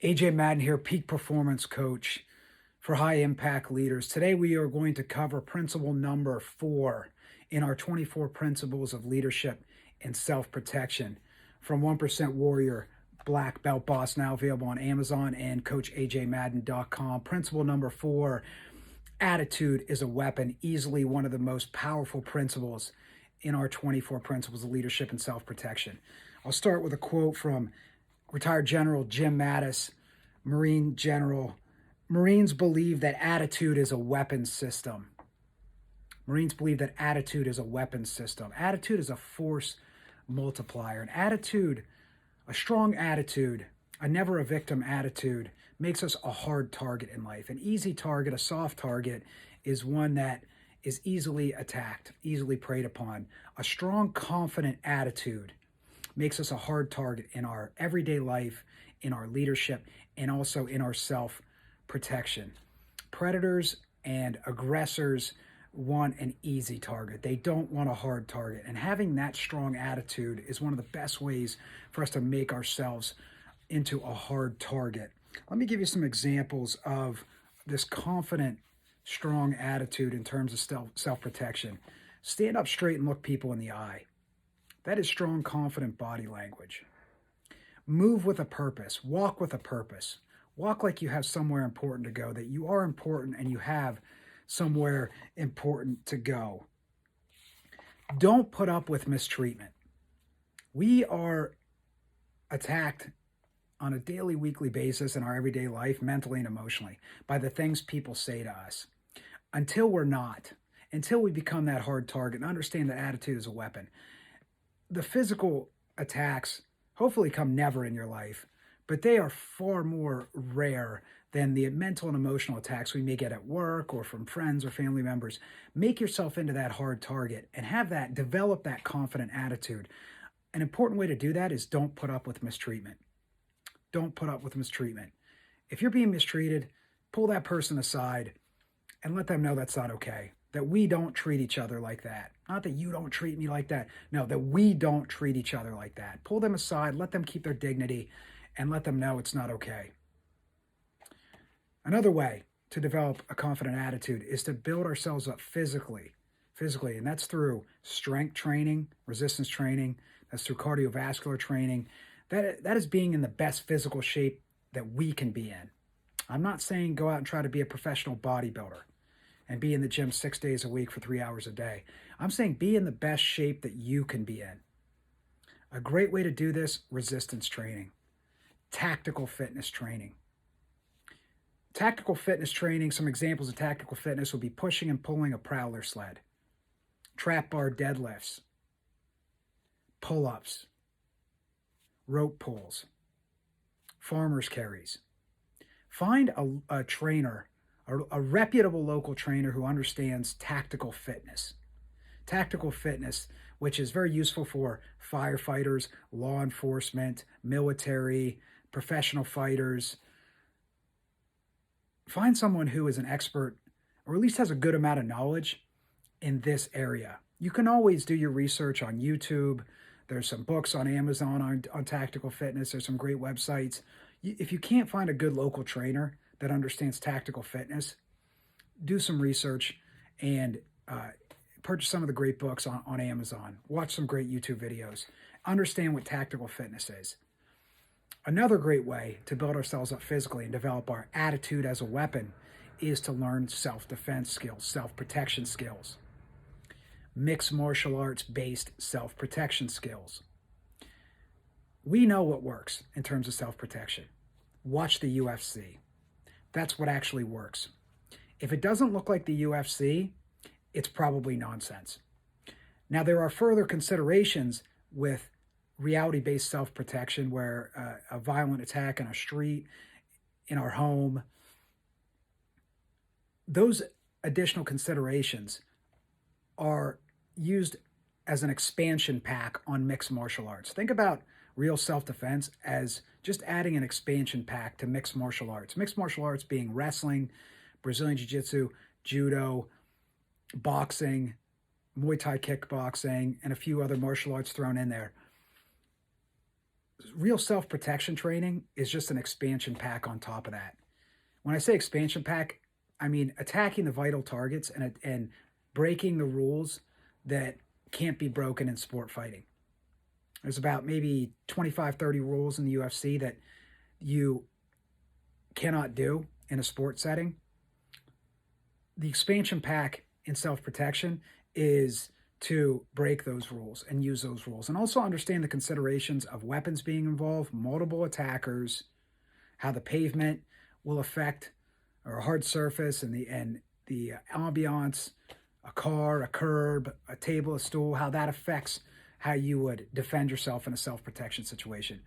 AJ Madden here, peak performance coach for high impact leaders. Today we are going to cover principle number 4 in our 24 principles of leadership and self-protection from 1% Warrior Black Belt Boss, now available on Amazon and coachajmadden.com. Principle number 4, attitude is a weapon, easily one of the most powerful principles in our 24 principles of leadership and self-protection. I'll start with a quote from retired General Jim Mattis, Marine General. Marines believe that attitude is a weapon system. Marines believe that attitude is a weapon system. Attitude is a force multiplier. An attitude, a strong attitude, a never a victim attitude makes us a hard target in life. An easy target, a soft target, is one that is easily attacked, easily preyed upon. A strong, confident attitude makes us a hard target in our everyday life, in our leadership, and also in our self-protection. Predators and aggressors want an easy target. They don't want a hard target. And having that strong attitude is one of the best ways for us to make ourselves into a hard target. Let me give you some examples of this confident, strong attitude in terms of self-protection. Stand up straight and look people in the eye. That is strong, confident body language. Move with a purpose. Walk with a purpose. Walk like you have somewhere important to go, that you are important and you have somewhere important to go. Don't put up with mistreatment. We are attacked on a daily, weekly basis in our everyday life, mentally and emotionally, by the things people say to us. Until we're not, until we become that hard target and understand that attitude is a weapon. The physical attacks hopefully come never in your life, but they are far more rare than the mental and emotional attacks we may get at work or from friends or family members. Make yourself into that hard target and develop that confident attitude. An important way to do that is don't put up with mistreatment. Don't put up with mistreatment. If you're being mistreated, pull that person aside and let them know that's not okay. That we don't treat each other like that. Not that you don't treat me like that. No, that we don't treat each other like that. Pull them aside, let them keep their dignity, and let them know it's not okay. Another way to develop a confident attitude is to build ourselves up physically, and that's through strength training, resistance training, that's through cardiovascular training. That is being in the best physical shape that we can be in. I'm not saying go out and try to be a professional bodybuilder and be in the gym 6 days a week for 3 hours a day. I'm saying be in the best shape that you can be in. A great way to do this, resistance training, tactical fitness training. Tactical fitness training, some examples of tactical fitness would be pushing and pulling a prowler sled, trap bar deadlifts, pull-ups, rope pulls, farmer's carries. Find a trainer, a reputable local trainer who understands tactical fitness. Tactical fitness, which is very useful for firefighters, law enforcement, military, professional fighters. Find someone who is an expert or at least has a good amount of knowledge in this area. You can always do your research on YouTube. There's some books on Amazon on tactical fitness. There's some great websites. If you can't find a good local trainer that understands tactical fitness, do some research and purchase some of the great books on Amazon. Watch some great YouTube videos. Understand what tactical fitness is. Another great way to build ourselves up physically and develop our attitude as a weapon is to learn self-defense skills, self-protection skills, mixed martial arts-based self-protection skills. We know what works in terms of self-protection. Watch the UFC. That's what actually works. If it doesn't look like the UFC, it's probably nonsense. Now, there are further considerations with reality-based self-protection where a violent attack on a street, in our home, those additional considerations are used as an expansion pack on mixed martial arts. Think about real self-defense as just adding an expansion pack to mixed martial arts. Mixed martial arts being wrestling, Brazilian Jiu Jitsu, judo, boxing, Muay Thai kickboxing, and a few other martial arts thrown in there. Real self-protection training is just an expansion pack on top of that. When I say expansion pack, I mean attacking the vital targets and breaking the rules that can't be broken in sport fighting. There's about maybe 25, 30 rules in the UFC that you cannot do in a sports setting. The expansion pack in self-protection is to break those rules and use those rules, and also understand the considerations of weapons being involved, multiple attackers, how the pavement will affect, or a hard surface, and the ambiance, a car, a curb, a table, a stool, how that affects how you would defend yourself in a self-protection situation.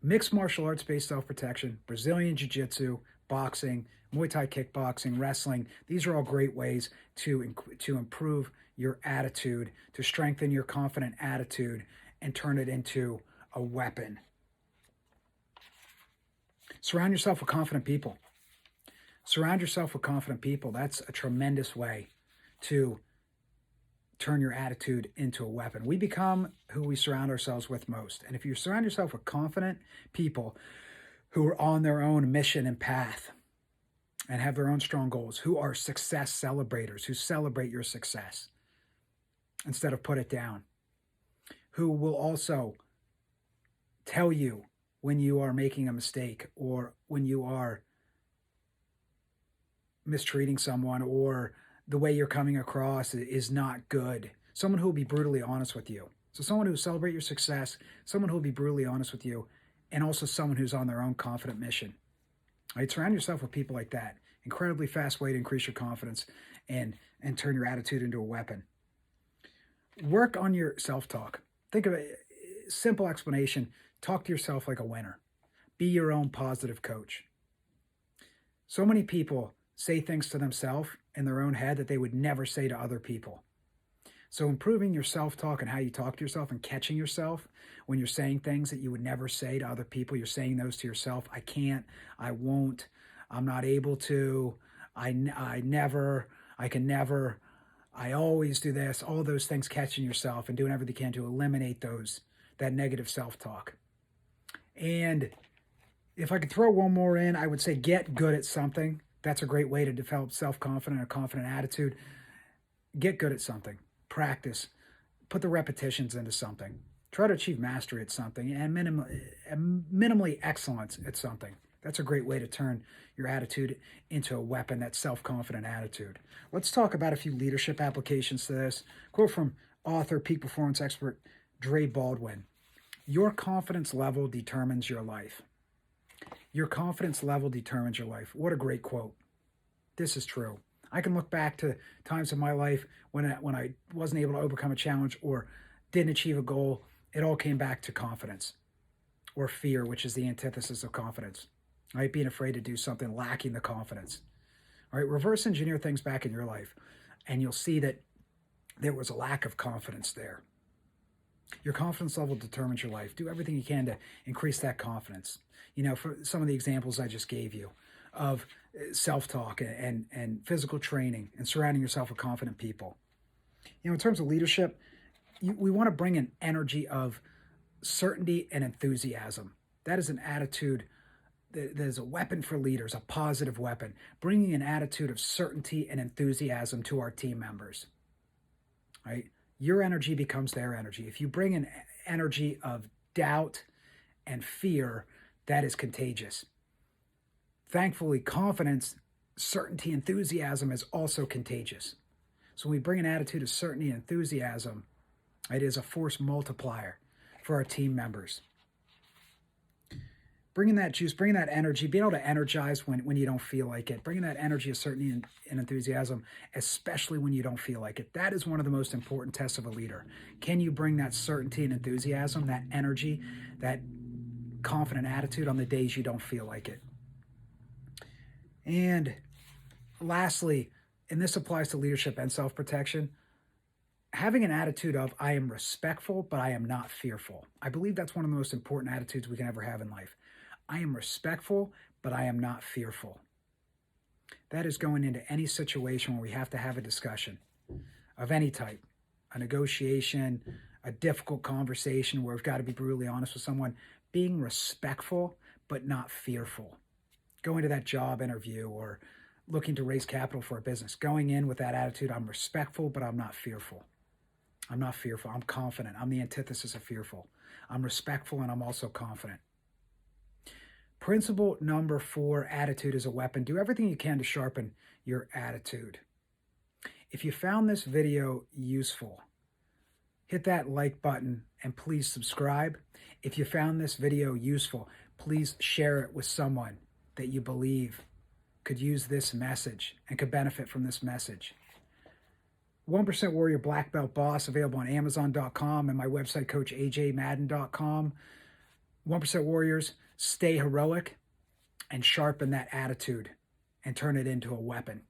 Mixed martial arts-based self-protection, Brazilian Jiu Jitsu, boxing, Muay Thai kickboxing, wrestling, these are all great ways to improve your attitude, to strengthen your confident attitude and turn it into a weapon. Surround yourself with confident people. Surround yourself with confident people. That's a tremendous way to turn your attitude into a weapon. We become who we surround ourselves with most. And if you surround yourself with confident people who are on their own mission and path and have their own strong goals, who are success celebrators, who celebrate your success instead of put it down, who will also tell you when you are making a mistake or when you are mistreating someone or the way you're coming across is not good. Someone who will be brutally honest with you. So someone who will celebrate your success, someone who will be brutally honest with you, and also someone who's on their own confident mission. Right? Surround yourself with people like that. Incredibly fast way to increase your confidence and turn your attitude into a weapon. Work on your self-talk. Think of a simple explanation. Talk to yourself like a winner. Be your own positive coach. So many people say things to themselves in their own head that they would never say to other people. So improving your self-talk and how you talk to yourself and catching yourself when you're saying things that you would never say to other people, you're saying those to yourself. I can't, I won't, I'm not able to, I never, I can never, I always do this, all those things, catching yourself and doing everything you can to eliminate that negative self-talk. And if I could throw one more in, I would say get good at something. That's a great way to develop self-confidence, a confident attitude. Get good at something. Practice. Put the repetitions into something. Try to achieve mastery at something and minimally excellence at something. That's a great way to turn your attitude into a weapon, that self-confident attitude. Let's talk about a few leadership applications to this. Quote from author, peak performance expert, Dre Baldwin. Your confidence level determines your life. Your confidence level determines your life. What a great quote. This is true. I can look back to times in my life when I wasn't able to overcome a challenge or didn't achieve a goal. It all came back to confidence or fear, which is the antithesis of confidence. Right? Being afraid to do something, lacking the confidence. All right? Reverse engineer things back in your life, and you'll see that there was a lack of confidence there. Your confidence level determines your life. Do everything you can to increase that confidence. You know, for some of the examples I just gave you of self-talk and physical training and surrounding yourself with confident people. You know, in terms of leadership, we want to bring an energy of certainty and enthusiasm. That is an attitude that is a weapon for leaders, a positive weapon, bringing an attitude of certainty and enthusiasm to our team members. Right? Your energy becomes their energy. If you bring an energy of doubt and fear, that is contagious. Thankfully, confidence, certainty, enthusiasm is also contagious. So when we bring an attitude of certainty and enthusiasm, it is a force multiplier for our team members. Bringing that juice, bringing that energy, being able to energize when you don't feel like it, bringing that energy of certainty and enthusiasm, especially when you don't feel like it. That is one of the most important tests of a leader. Can you bring that certainty and enthusiasm, that energy, that confident attitude on the days you don't feel like it? And lastly, and this applies to leadership and self-protection, having an attitude of, I am respectful, but I am not fearful. I believe that's one of the most important attitudes we can ever have in life. I am respectful, but I am not fearful. That is going into any situation where we have to have a discussion of any type, a negotiation, a difficult conversation where we've got to be brutally honest with someone, being respectful but not fearful. Going to that job interview or looking to raise capital for a business, going in with that attitude, I'm respectful, but I'm not fearful. I'm not fearful. I'm confident. I'm the antithesis of fearful. I'm respectful and I'm also confident. Principle number 4, attitude is a weapon. Do everything you can to sharpen your attitude. If you found this video useful, hit that like button and please subscribe. If you found this video useful, please share it with someone that you believe could use this message and could benefit from this message. 1% Warrior Black Belt Boss, available on Amazon.com and my website, CoachAJMadden.com. 1% Warriors, stay heroic and sharpen that attitude and turn it into a weapon.